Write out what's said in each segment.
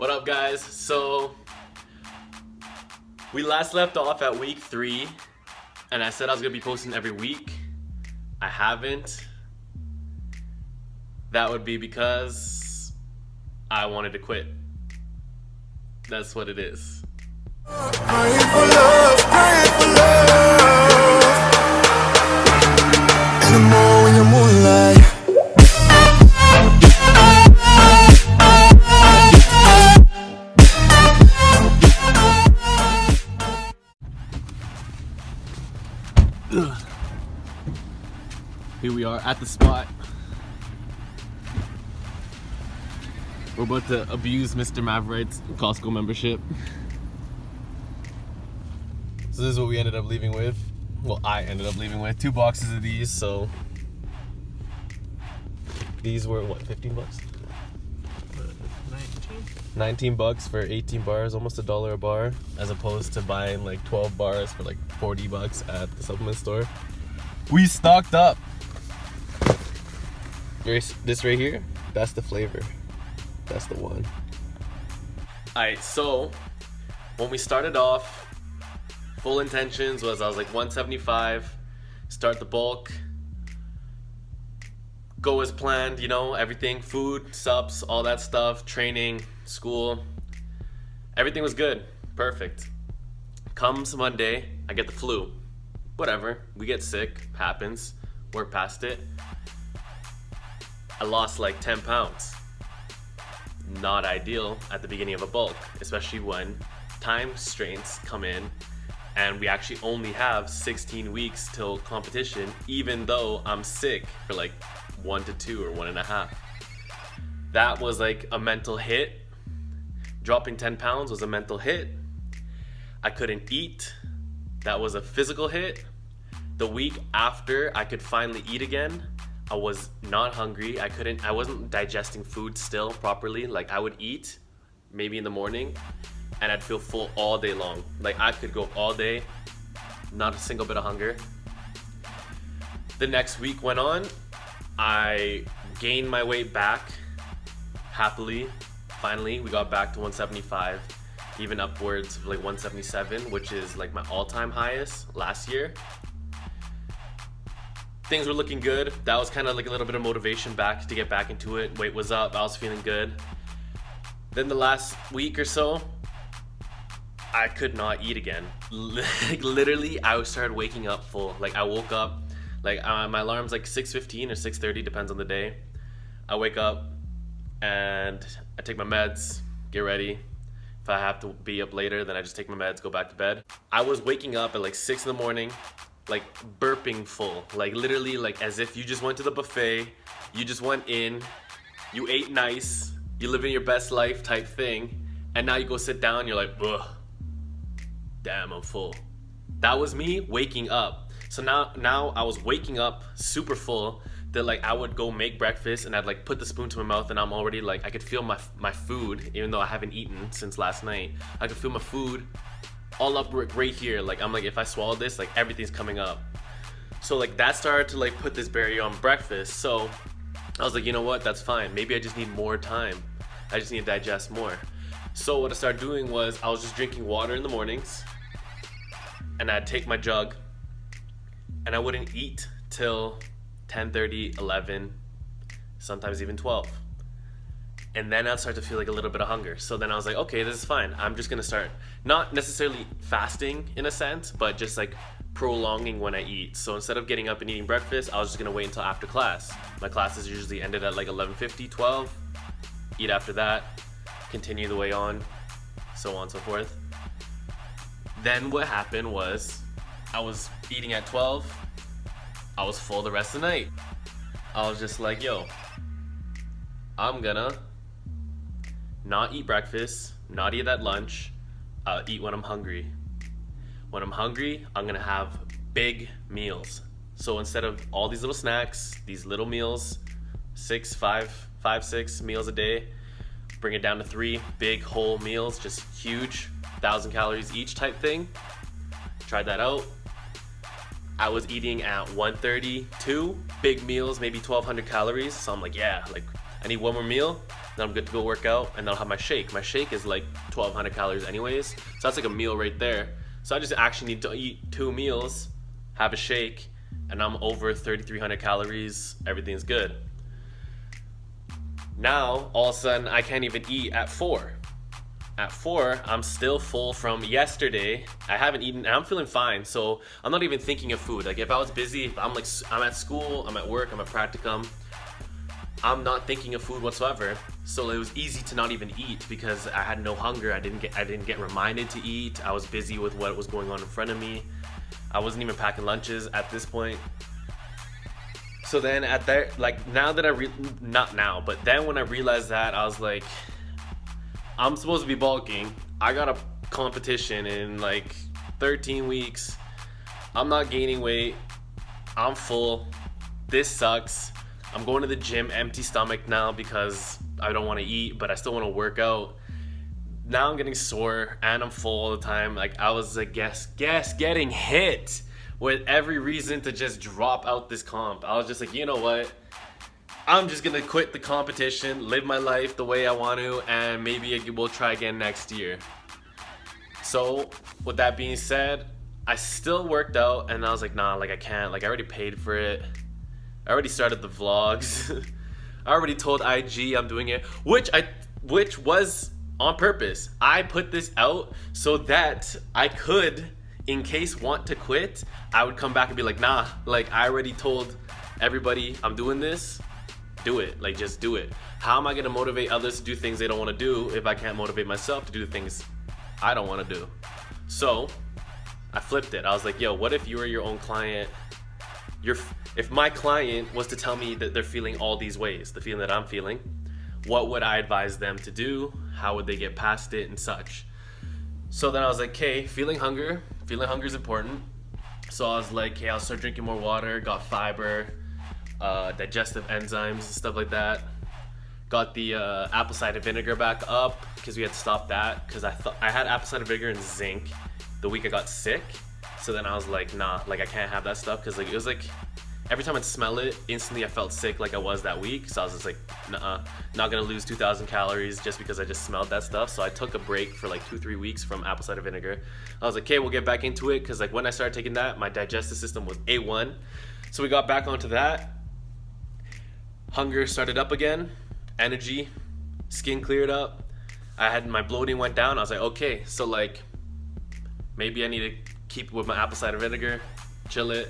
What up, guys? So we last left off at week 3 and I said I was gonna be posting every week. I haven't. That would be because I wanted to quit. That's what it is. Praying for love, praying for love. And I'm all in your moonlight. Here we are at the spot. We're about to abuse Mr. Maverick's Costco membership. So this is what we ended up leaving with. Well, I ended up leaving with 2 boxes of these, so these were what, 15 bucks? 19 bucks for 18 bars, almost $1 a bar, as opposed to buying like 12 bars for like 40 bucks at the supplement store. We stocked up. This right here, that's the flavor. That's the one. Alright, so when we started off, full intentions was I was like 175, start the bulk, go as planned, you know, everything, food, subs, all that stuff, training, school, everything was good, perfect. Comes Monday, I get the flu. Whatever, we get sick, happens, work past it. I lost like 10 pounds. Not ideal at the beginning of a bulk, especially when time strains come in and we actually only have 16 weeks till competition, even though I'm sick for like 1 to 2 or 1.5. That was like a mental hit. Dropping 10 pounds was a mental hit. I couldn't eat. That was a physical hit. The week after I could finally eat again, I was not hungry. I wasn't digesting food still properly. Like I would eat maybe in the morning and I'd feel full all day long. Like I could go all day, not a single bit of hunger. The next week went on. I gained my weight back happily. Finally, we got back to 175, even upwards of like 177, which is like my all-time highest last year. Things were looking good. That was kind of like a little bit of motivation back to get back into it. Weight was up, I was feeling good. Then the last week or so, I could not eat again. Like literally, I started waking up full. Like I woke up, like my alarm's like 6:15 or 6:30, depends on the day. I wake up and I take my meds, get ready. If I have to be up later, then I just take my meds, go back to bed. I was waking up at like 6 in the morning, like burping full, like literally like as if you just went to the buffet, you just went in, you ate nice, you living your best life type thing, and now you go sit down, you're like, ugh, damn, I'm full. That was me waking up. So now I was waking up super full, that like I would go make breakfast and I'd like put the spoon to my mouth and I'm already like, I could feel my food, even though I haven't eaten since last night. I could feel my food all up right here. Like I'm like, if I swallow this, like everything's coming up. So like that started to like put this barrier on breakfast. So I was like, you know what, that's fine. Maybe I just need more time. I just need to digest more. So what I started doing was I was just drinking water in the mornings and I'd take my jug and I wouldn't eat till 10:30, 11, sometimes even 12. And then I'd start to feel like a little bit of hunger. So then I was like, okay, this is fine. I'm just gonna start, not necessarily fasting in a sense, but just like prolonging when I eat. So instead of getting up and eating breakfast, I was just gonna wait until after class. My classes usually ended at like 11:50, 12. Eat after that, continue the way on, so on and so forth. Then what happened was, I was eating at 12, I was full the rest of the night. I was just like, yo, I'm gonna not eat breakfast, not eat at lunch, eat when I'm hungry. When I'm hungry, I'm gonna have big meals. So instead of all these little snacks, these little meals, 6 meals a day, bring it down to 3 big whole meals, just huge, 1,000 calories each type thing. Tried that out. I was eating at 1:32, big meals, maybe 1,200 calories. So I'm like, yeah, like I need one more meal. then I'm good to go work out, and then I'll have my shake. My shake is like 1,200 calories anyways, so that's like a meal right there. So I just actually need to eat 2 meals, have a shake, and I'm over 3,300 calories. Everything's good. Now, all of a sudden, I can't even eat at 4. At 4, I'm still full from yesterday. I haven't eaten, and I'm feeling fine. So I'm not even thinking of food. Like if I was busy, if I'm at school, I'm at work, I'm at practicum, I'm not thinking of food whatsoever. So it was easy to not even eat because I had no hunger. I didn't get reminded to eat. I was busy with what was going on in front of me. I wasn't even packing lunches at this point. So then not now, but then when I realized that, I was like, I'm supposed to be bulking. I got a competition in like 13 weeks. I'm not gaining weight. I'm full. This sucks. I'm going to the gym empty stomach now because I don't want to eat, but I still want to work out. Now I'm getting sore and I'm full all the time. Like I was like, getting hit with every reason to just drop out this comp. I was just like, you know what? I'm just gonna quit the competition, live my life the way I want to, and maybe we'll try again next year. So with that being said, I still worked out, and I was like, nah, like I can't. Like I already paid for it. I already started the vlogs. I already told IG I'm doing it, which was on purpose. I put this out so that I could, in case want to quit, I would come back and be like, nah, like I already told everybody I'm doing this. Do it. Like just do it. How am I gonna motivate others to do things they don't want to do if I can't motivate myself to do the things I don't want to do? So I flipped it. I was like, yo, what if you were your own client? If my client was to tell me that they're feeling all these ways, the feeling that I'm feeling, what would I advise them to do? How would they get past it and such? So then I was like, okay, feeling hunger is important. So I was like, okay, I'll start drinking more water, got fiber, digestive enzymes and stuff like that. Got the apple cider vinegar back up because we had to stop that because I had apple cider vinegar and zinc the week I got sick. So then I was like, nah, like I can't have that stuff because like it was like every time I'd smell it, instantly I felt sick like I was that week. So I was just like, nah, not gonna lose 2,000 calories just because I just smelled that stuff. So I took a break for like 2-3 weeks from apple cider vinegar. I was like, okay, we'll get back into it because like when I started taking that, my digestive system was A1. So we got back onto that. Hunger started up again, energy, skin cleared up. My bloating went down. I was like, okay, so like maybe I need to keep with my apple cider vinegar, chill it.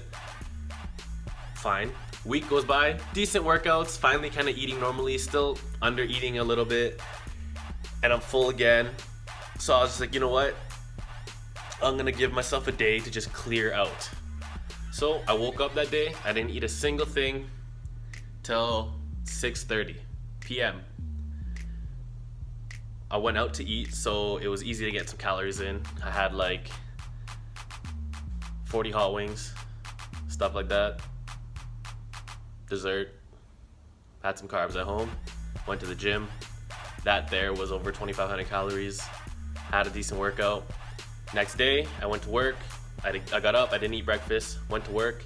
Fine. Week goes by, decent workouts, finally kind of eating normally, still under eating a little bit, and I'm full again. So I was just like, you know what? I'm gonna give myself a day to just clear out. So I woke up that day, I didn't eat a single thing till 6:30 p.m. I went out to eat, so it was easy to get some calories in. I had like 40 hot wings, stuff like that. Dessert. Had some carbs at home. Went to the gym. That there was over 2,500 calories. Had a decent workout. Next day, I went to work. I got up, I didn't eat breakfast. Went to work.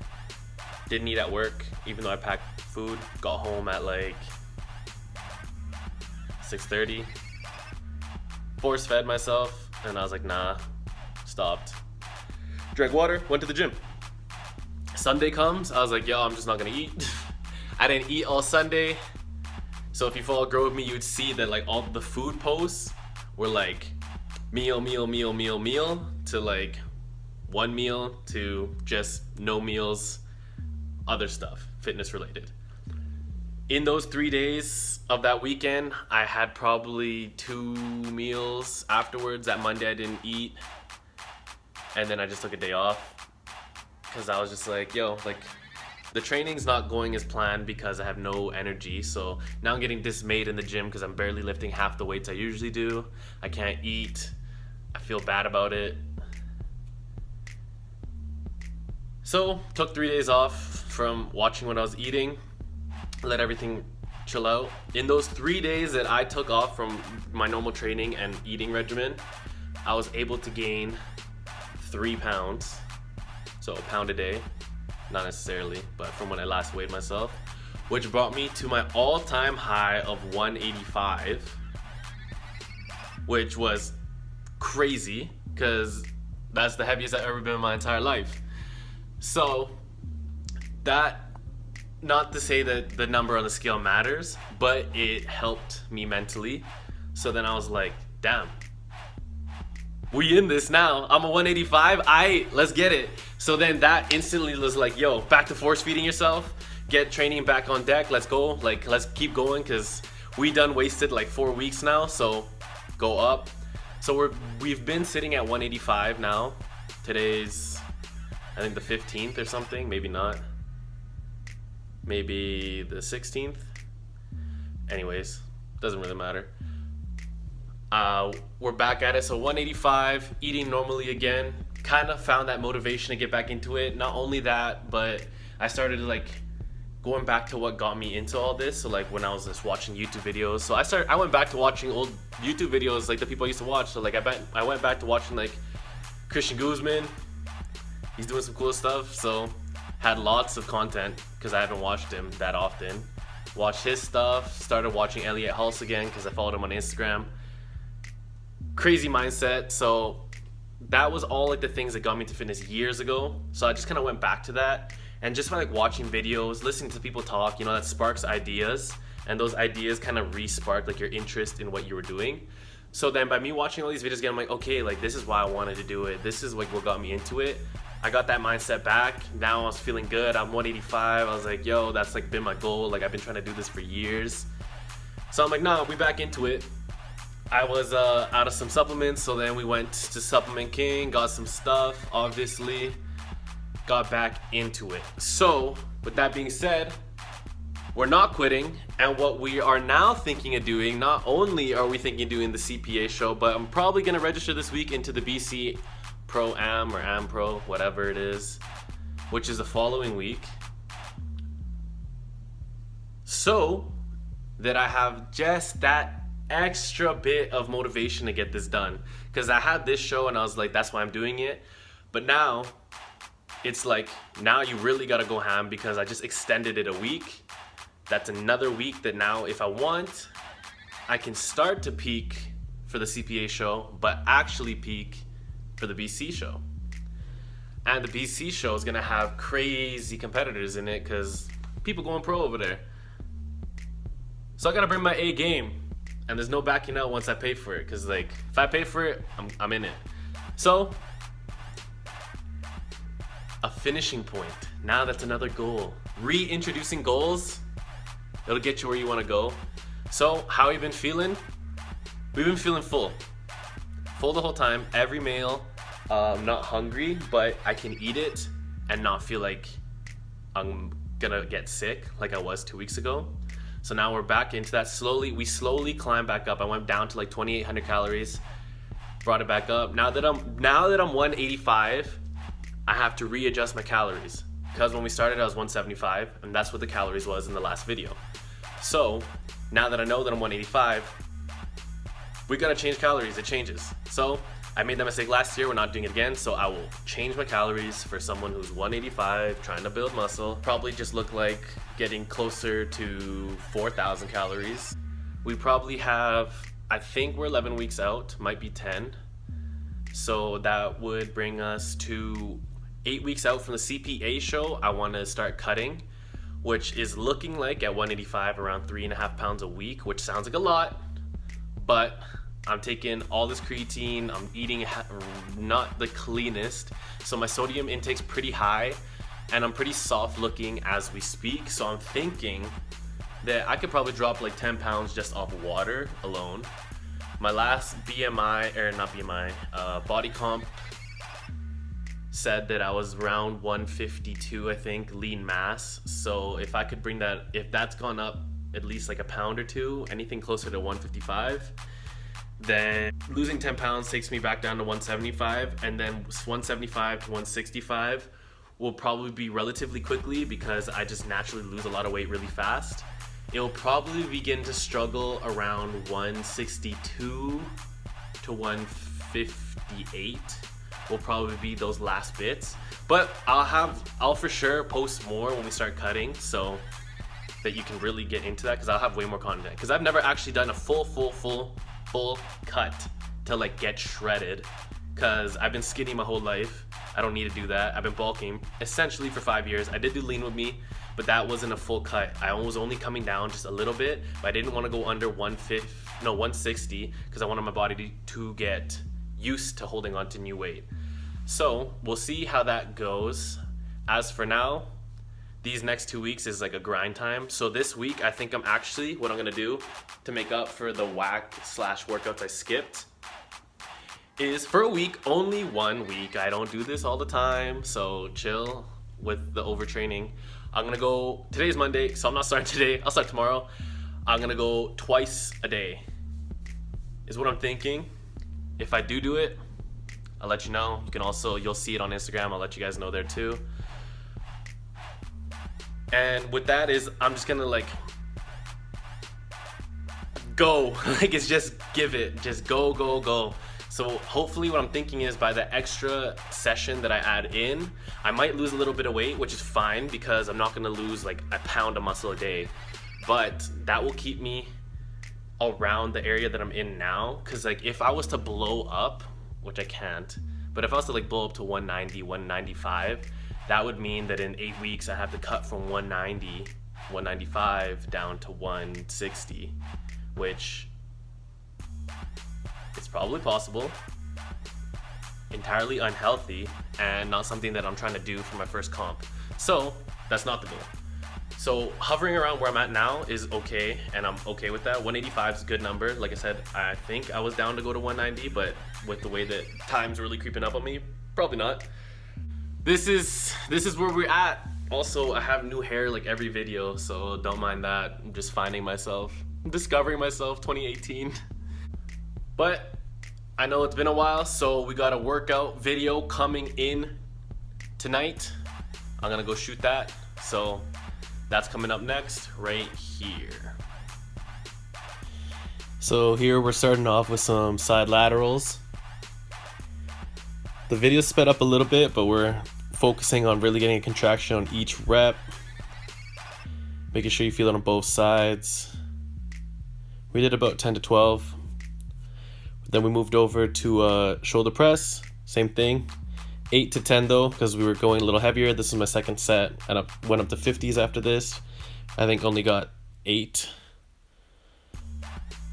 Didn't eat at work, even though I packed food. Got home at like 6:30. Force fed myself, and I was like, nah, stopped. Drank water, went to the gym. Sunday comes, I was like, yo, I'm just not gonna eat. I didn't eat all Sunday. So if you follow Grow With Me, you'd see that like all the food posts were like meal, to like one meal to just no meals, other stuff, fitness related. In those 3 days of that weekend, I had probably 2 meals afterwards. That Monday I didn't eat. And then I just took a day off because I was just like, yo, like the training's not going as planned because I have no energy. So now I'm getting dismayed in the gym because I'm barely lifting half the weights I usually do. I can't eat. I feel bad about it. So took 3 days off from watching what I was eating. Let everything chill out. In those 3 days that I took off from my normal training and eating regimen, I was able to gain 3 pounds. So a pound a day, not necessarily, but from when I last weighed myself, which brought me to my all-time high of 185, which was crazy because that's the heaviest I've ever been in my entire life. So that, not to say that the number on the scale matters, but it helped me mentally. So then I was like, damn, we in this now. I'm a 185. Let's get it. So then that instantly was like, yo, back to force feeding yourself. Get training back on deck. Let's go. Like, let's keep going because we done wasted like 4 weeks now. So go up. So we've been sitting at 185 now. Today's, I think, the 15th or something. Maybe not. Maybe the 16th. Anyways, doesn't really matter. We're back at it. So 185, eating normally again. Kind of found that motivation to get back into it. Not only that, but I started like going back to what got me into all this. So like when I was just watching YouTube videos. So I went back to watching old YouTube videos like the people I used to watch. So like I went back to watching like Christian Guzman. He's doing some cool stuff. So had lots of content because I haven't watched him that often. Watched his stuff. Started watching Elliot Hulse again because I followed him on Instagram. Crazy mindset. So that was all like the things that got me to fitness years ago. So I just kind of went back to that, and just by like watching videos, listening to people talk, you know, that sparks ideas, and those ideas kind of re-spark like your interest in what you were doing. So then by me watching all these videos again, I'm like, okay, like this is why I wanted to do it. This is like what got me into it. I got that mindset back. Now I was feeling good. I'm 185. I was like, yo, that's like been my goal. Like I've been trying to do this for years. So I'm like, nah, we back into it. I was out of some supplements, so then we went to Supplement King, got some stuff, obviously, got back into it. So with that being said, we're not quitting, and what we are now thinking of doing, not only are we thinking of doing the CPA show, but I'm probably going to register this week into the BC Pro Am or Am Pro, whatever it is, which is the following week, so that I have just that extra bit of motivation to get this done. Because I had this show and I was like, that's why I'm doing it. But now it's like, now you really gotta go ham because I just extended it a week. That's another week that now if I want, I can start to peak for the CPA show, but actually peak for the BC show. And the BC show is gonna have crazy competitors in it because people going pro over there. So I gotta bring my A game. And there's no backing out once I pay for it, because like if I pay for it, I'm in it. So a finishing point. Now that's another goal. Reintroducing goals, it'll get you where you want to go. So how you been feeling? We've been feeling full the whole time. Every meal. I'm not hungry, but I can eat it and not feel like I'm gonna get sick like I was 2 weeks ago. So now we're back into that. We slowly climb back up. I went down to like 2,800 calories, brought it back up. Now that I'm 185, I have to readjust my calories because when we started I was 175, and that's what the calories was in the last video. So now that I know that I'm 185, we gotta change calories. It changes. So I made that mistake last year. We're not doing it again. So I will change my calories for someone who's 185, trying to build muscle. Probably just look like getting closer to 4,000 calories. We probably have, I think we're 11 weeks out, might be 10. So that would bring us to 8 weeks out from the CPA show. I want to start cutting, which is looking like at 185 around 3.5 pounds a week, which sounds like a lot, but I'm taking all this creatine, I'm eating not the cleanest, so my sodium intake's pretty high, and I'm pretty soft looking as we speak, so I'm thinking that I could probably drop like 10 pounds just off water alone. My last body comp said that I was around 152, I think, lean mass, so if I could bring that, if that's gone up at least like a pound or two, anything closer to 155, then losing 10 pounds takes me back down to 175, and then 175 to 165 will probably be relatively quickly because I just naturally lose a lot of weight really fast. It'll probably begin to struggle around 162 to 158 will probably be those last bits, but I'll for sure post more when we start cutting, so that you can really get into that, because I'll have way more content. Because I've never actually done a full cut to like get shredded, because I've been skinny my whole life. I don't need to do that. I've been bulking essentially for 5 years. I did do lean with me, but that wasn't a full cut. I was only coming down just a little bit, but I didn't want to go under 160, because I wanted my body to get used to holding on to new weight. So we'll see how that goes. As for now, these next 2 weeks is like a grind time. So this week, I think what I'm gonna do to make up for the whack / workouts I skipped is, for a week, only 1 week. I don't do this all the time, so chill with the overtraining. I'm gonna go, today's Monday, so I'm not starting today, I'll start tomorrow. I'm gonna go twice a day, is what I'm thinking. If I do it, I'll let you know. You can also, you'll see it on Instagram, I'll let you guys know there too. And with that is, I'm just gonna like go, like it's just give it, just go. So hopefully what I'm thinking is, by the extra session that I add in, I might lose a little bit of weight, which is fine, because I'm not gonna lose like a pound of muscle a day, but that will keep me around the area that I'm in now. Cause like if I was to blow up, which I can't, but if I was to like blow up to 190, 195, that would mean that in 8 weeks I have to cut from 190, 195 down to 160, which it's probably possible, entirely unhealthy, and not something that I'm trying to do for my first comp. So that's not the goal. So hovering around where I'm at now is okay, and I'm okay with that. 185 is a good number. Like I said, I think I was down to go to 190, but with the way that time's really creeping up on me, probably not. This is where we're at. Also, I have new hair like every video, so don't mind that. I'm just finding myself, discovering myself, 2018. But I know it's been a while, so we got a workout video coming in tonight. I'm gonna go shoot that. So that's coming up next right here. So here we're starting off with some side laterals. The video's sped up a little bit, but we're focusing on really getting a contraction on each rep, making sure you feel it on both sides. We did about 10 to 12. Then we moved over to shoulder press, same thing. 8 to 10 though, because we were going a little heavier. This is my second set, and I went up to 50s after this. I think only got 8.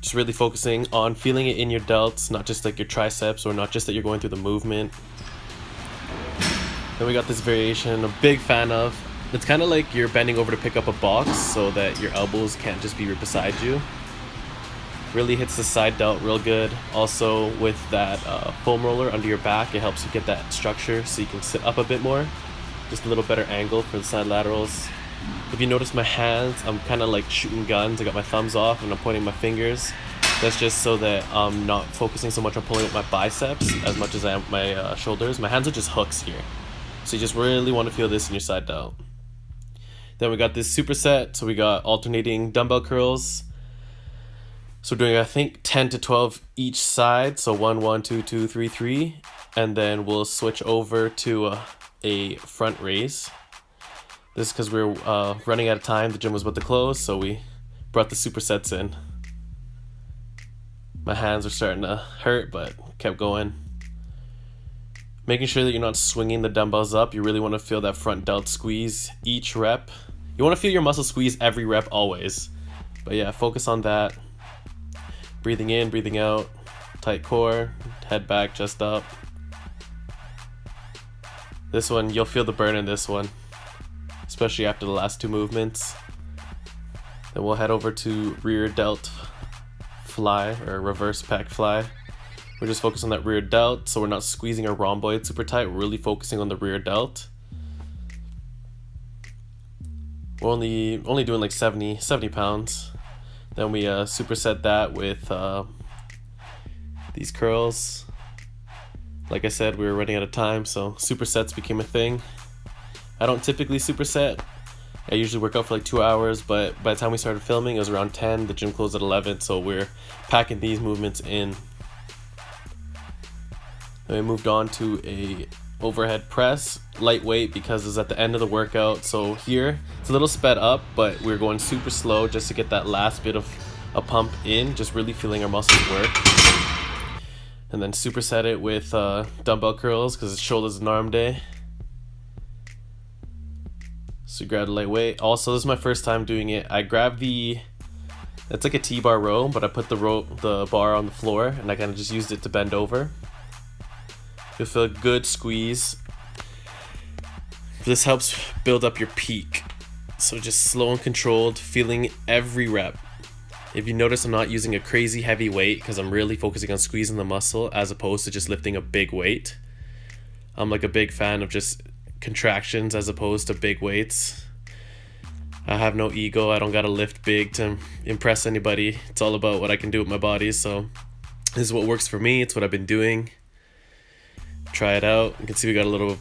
Just really focusing on feeling it in your delts, not just like your triceps, or not just that you're going through the movement. Then we got this variation, a big fan of. It's kind of like you're bending over to pick up a box so that your elbows can't just be right beside you. Really hits the side delt real good. Also with that foam roller under your back, it helps you get that structure so you can sit up a bit more. Just a little better angle for the side laterals. If you notice my hands, I'm kind of like shooting guns. I got my thumbs off and I'm pointing my fingers. That's just so that I'm not focusing so much on pulling up my biceps as much as I am my shoulders. My hands are just hooks here. So you just really want to feel this in your side delt. Then we got this superset. So we got alternating dumbbell curls. So we're doing, I think, 10 to 12 each side. So 1, 1, 2, 2, 3, 3. And then we'll switch over to a front raise. This is because we were running out of time. The gym was about to close, so we brought the supersets in. My hands are starting to hurt, but kept going. Making sure that you're not swinging the dumbbells up. You really want to feel that front delt squeeze each rep. You want to feel your muscle squeeze every rep always. But yeah, focus on that. Breathing in, breathing out, tight core, head back, chest up. This one, you'll feel the burn in this one, especially after the last 2 movements. Then we'll head over to rear delt fly, or reverse pec fly. We're just focused on that rear delt, so we're not squeezing our rhomboid super tight. We're really focusing on the rear delt. We're only doing like 70 pounds. Then we superset that with these curls. Like I said, we were running out of time, so supersets became a thing. I don't typically superset. I usually work out for like 2 hours, but by the time we started filming, it was around 10. The gym closed at 11, so we're packing these movements in. Then we moved on to a overhead press, lightweight because it's at the end of the workout. So here it's a little sped up, but we're going super slow just to get that last bit of a pump in, just really feeling our muscles work. And then superset it with dumbbell curls because it's shoulders and arm day. So grab the lightweight. Also, this is my first time doing it. I grabbed it's like a T-bar row, but I put the bar on the floor and I kind of just used it to bend over. You'll feel a good squeeze. This helps build up your peak. So just slow and controlled, feeling every rep. If you notice, I'm not using a crazy heavy weight because I'm really focusing on squeezing the muscle as opposed to just lifting a big weight. I'm like a big fan of just contractions as opposed to big weights. I have no ego. I don't gotta lift big to impress anybody. It's all about what I can do with my body. So this is what works for me. It's what I've been doing. Try it out. You can see we got a little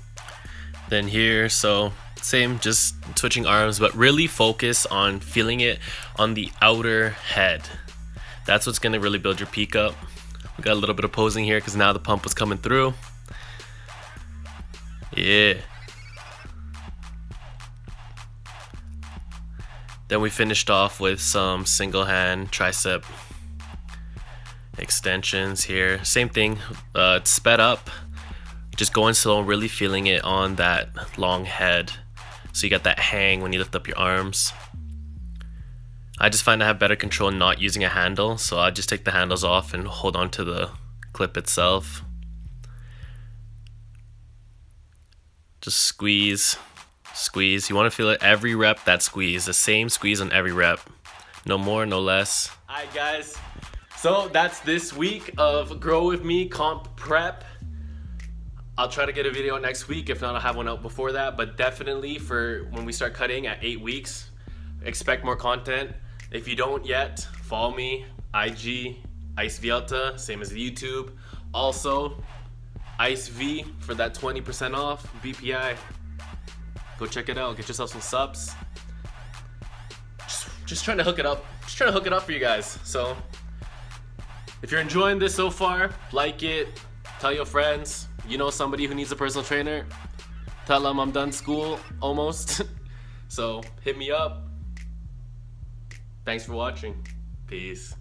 then here. So same, just switching arms, but really focus on feeling it on the outer head. That's what's gonna really build your peak up. We got a little bit of posing here because now the pump was coming through. Yeah. Then we finished off with some single hand tricep extensions here. Same thing, it's sped up. Just going slow, really feeling it on that long head. So you got that hang when you lift up your arms. I just find I have better control not using a handle, so I just take the handles off and hold on to the clip itself. Just squeeze. Squeeze. You want to feel it every rep, that squeeze. The same squeeze on every rep. No more, no less. Alright guys, so that's this week of Grow With Me comp prep. I'll try to get a video next week. If not, I'll have one out before that. But definitely for when we start cutting at 8 weeks, expect more content. If you don't yet, follow me, IG, Ice Vielta, same as the YouTube. Also, Ice V for that 20% off, BPI. Go check it out, get yourself some subs. Just trying to hook it up. Just trying to hook it up for you guys. So, if you're enjoying this so far, like it, tell your friends. You know somebody who needs a personal trainer, tell them I'm done school, almost. So, hit me up. Thanks for watching. Peace.